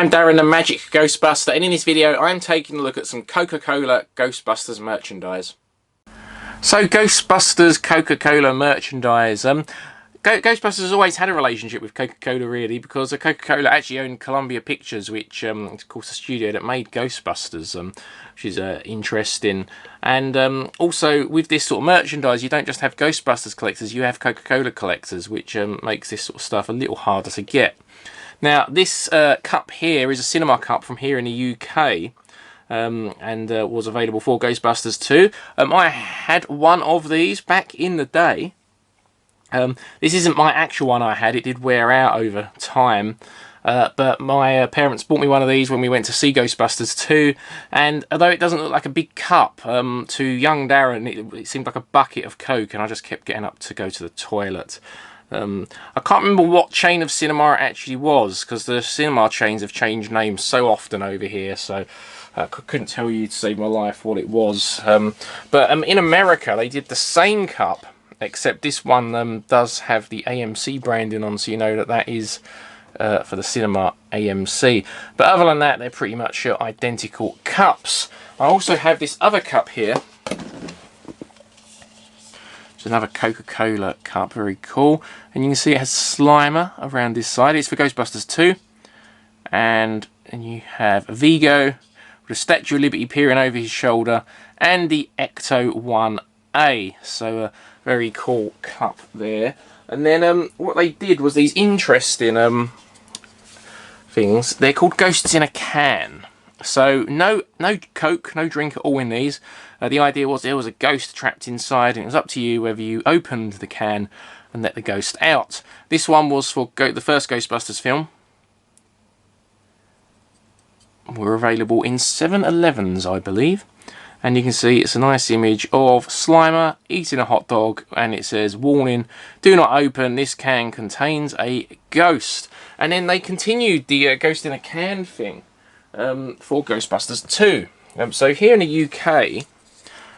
I'm Darren the Magic Ghostbuster, and in this video I'm taking a look at some Coca-Cola Ghostbusters merchandise. So Ghostbusters Coca-Cola merchandise. Ghostbusters has always had a relationship with Coca-Cola really, because Coca-Cola actually owned Columbia Pictures, which is of course the studio that made Ghostbusters, which is interesting. And also with this sort of merchandise, you don't just have Ghostbusters collectors, you have Coca-Cola collectors, which makes this sort of stuff a little harder to get. Now this cup here is a cinema cup from here in the UK. And was available for Ghostbusters 2. I had one of these back in the day. This isn't my actual one I had, it did wear out over time. But my parents bought me one of these when we went to see Ghostbusters 2, and although it doesn't look like a big cup, to young Darren it seemed like a bucket of Coke, and I just kept getting up to go to the toilet. I can't remember what chain of cinema it actually was, because the cinema chains have changed names so often over here, so I couldn't tell you to save my life what it was. But in America they did the same cup, except this one does have the AMC branding on, so you know that that is for the cinema AMC. But other than that, they're pretty much identical cups. I also have this other cup here. It's another Coca-Cola cup, very cool. And you can see it has Slimer around this side. It's for Ghostbusters 2. And you have Vigo with the Statue of Liberty peering over his shoulder, and the Ecto 1A. So a very cool cup there. And then what they did was these interesting things. They're called Ghosts in a Can. So no Coke, no drink at all in these. The idea was there was a ghost trapped inside, and it was up to you whether you opened the can and let the ghost out. This one was for the first Ghostbusters film. Were available in 7-Elevens, I believe. And you can see it's a nice image of Slimer eating a hot dog, and it says, "Warning, do not open, this can contains a ghost." And then they continued the Ghost in a Can thing for Ghostbusters 2. So here in the UK,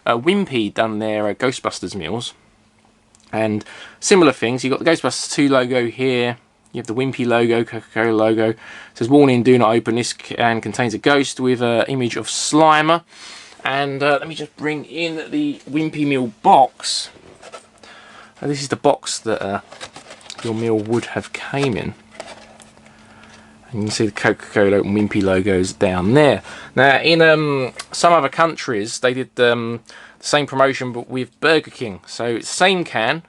Wimpy done their Ghostbusters Meals, and similar things. You've got the Ghostbusters 2 logo here, you have the Wimpy logo, Coca-Cola logo. It says, "Warning, do not open, this can contains a ghost," with an image of Slimer. And let me just bring in the Wimpy Meal box. This is the box that your meal would have came in. And you can see the Coca-Cola and Wimpy logos down there. Now, in some other countries, they did the same promotion, but with Burger King. So it's the same can.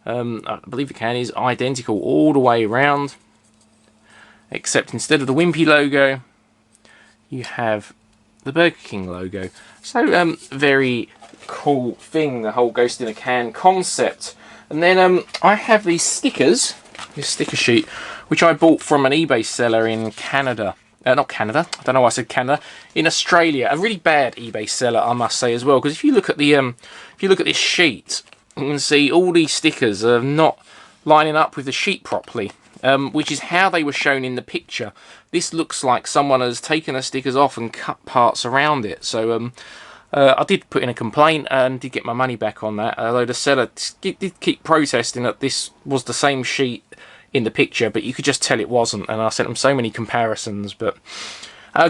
I believe the can is identical all the way around, except instead of the Wimpy logo, you have the Burger King logo. So very cool thing, the whole Ghost in a Can concept. And then I have these stickers, this sticker sheet, which I bought from an eBay seller in Canada. Not Canada, I don't know why I said Canada. In Australia, a really bad eBay seller, I must say as well. Because if you look at the, if you look at this sheet, you can see all these stickers are not lining up with the sheet properly, which is how they were shown in the picture. This looks like someone has taken the stickers off and cut parts around it. So I did put in a complaint and did get my money back on that. Although the seller did keep protesting that this was the same sheet in the picture, but you could just tell it wasn't, and I sent them so many comparisons. But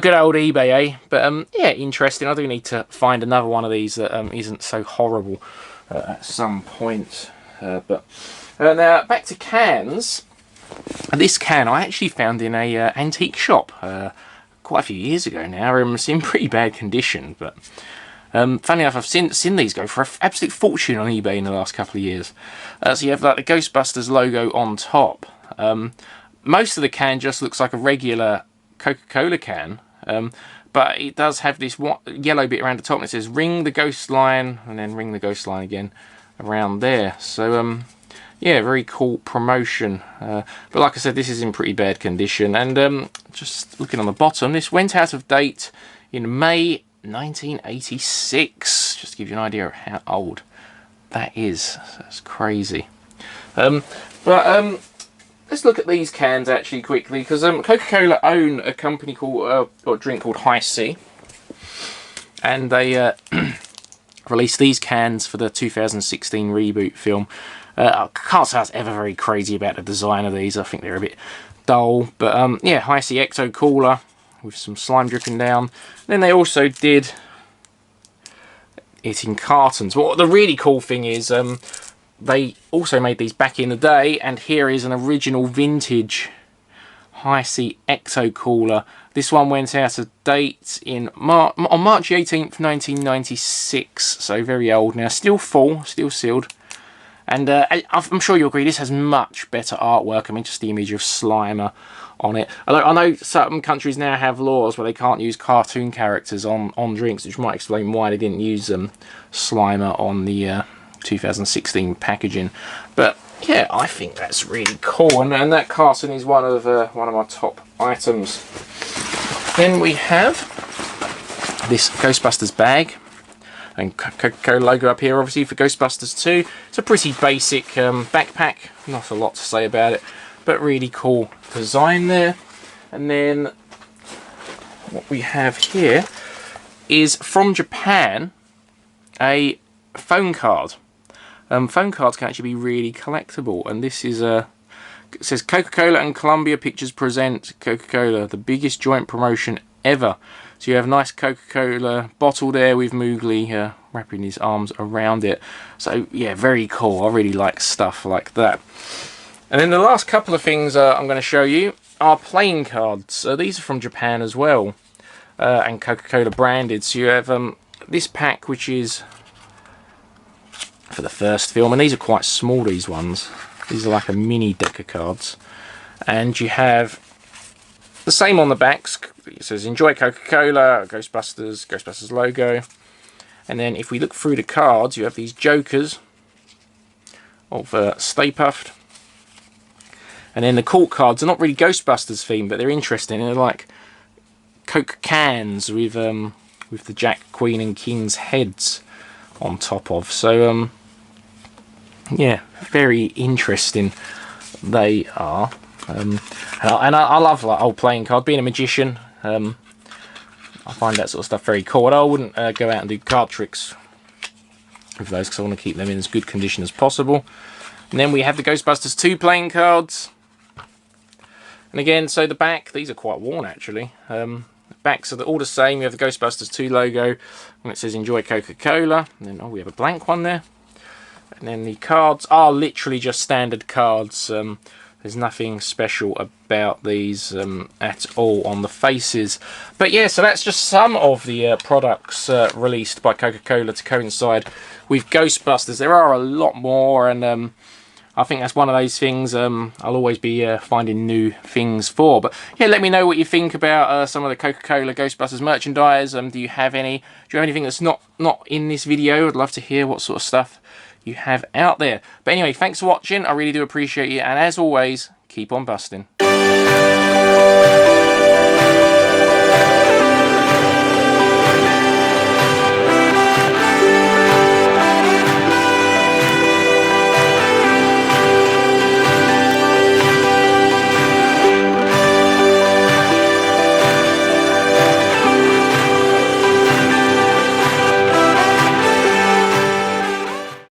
good old eBay, eh? But yeah, interesting. I do need to find another one of these that isn't so horrible at some point. But now back to cans. This can I actually found in a antique shop quite a few years ago now. It's in pretty bad condition, but funny enough, I've seen these go for an absolute fortune on eBay in the last couple of years. So you have like the Ghostbusters logo on top. Most of the can just looks like a regular Coca-Cola can, but it does have this yellow bit around the top, and it says "Ring the Ghost Line," and then "Ring the Ghost Line" again around there. So yeah, very cool promotion. But like I said, this is in pretty bad condition. And just looking on the bottom, this went out of date in May 1986. Just to give you an idea of how old that is. That's crazy. Let's look at these cans actually quickly, because Coca-Cola own a company called, or a drink called High C. And they released these cans for the 2016 reboot film. I can't say I was ever very crazy about the design of these. I think they're a bit dull. But yeah, icy Ecto Cooler with some slime dripping down. Then they also did it in cartons. Well, the really cool thing is they also made these back in the day, and here is an original vintage Hi-C Ecto Cooler. This one went out of date in on March 18th, 1996, so very old now. Still full, still sealed. And I'm sure you'll agree, this has much better artwork. I mean, just the image of Slimer on it. Although I know certain countries now have laws where they can't use cartoon characters on drinks, which might explain why they didn't use Slimer on the 2016 packaging. But yeah, I think that's really cool, and that carton is one of my top items. Then we have this Ghostbusters bag, and Coca-Cola logo up here, obviously, for Ghostbusters 2. It's a pretty basic backpack, not a lot to say about it, but really cool design there. And then what we have here is from Japan, a phone card. Phone cards can actually be really collectible, and this is it says Coca-Cola and Columbia Pictures present Coca-Cola, the biggest joint promotion ever. So you have a nice Coca-Cola bottle there with Moogly wrapping his arms around it. So yeah, very cool. I really like stuff like that. And then the last couple of things I'm going to show you are playing cards. These are from Japan as well, and Coca-Cola branded. So you have this pack, which is for the first film, and these are quite small, these ones. These are like a mini deck of cards. And you have the same on the backs. It says enjoy Coca-Cola, Ghostbusters logo. And then if we look through the cards, you have these jokers of Stay Puft. And then the court cards are not really Ghostbusters themed, but they're interesting. They're like Coke cans with the Jack, Queen and King's heads on top of. So yeah, very interesting they are. And I love like old playing card. Being a magician, I find that sort of stuff very cool. And I wouldn't go out and do card tricks with those, because I want to keep them in as good condition as possible. And then we have the Ghostbusters 2 playing cards. And again, so the back, these are quite worn actually. Backs are all the same. You have the Ghostbusters 2 logo, and it says enjoy Coca-Cola. And then, oh, we have a blank one there. And then the cards are literally just standard cards. There's nothing special about these at all on the faces. But yeah, so that's just some of the products released by Coca-Cola to coincide with Ghostbusters. There are a lot more, and I think that's one of those things I'll always be finding new things for. But yeah, let me know what you think about some of the Coca-Cola Ghostbusters merchandise. Do you have anything that's not in this video? I'd love to hear what sort of stuff you have out there. But anyway, thanks for watching. I really do appreciate you, and as always, keep on busting.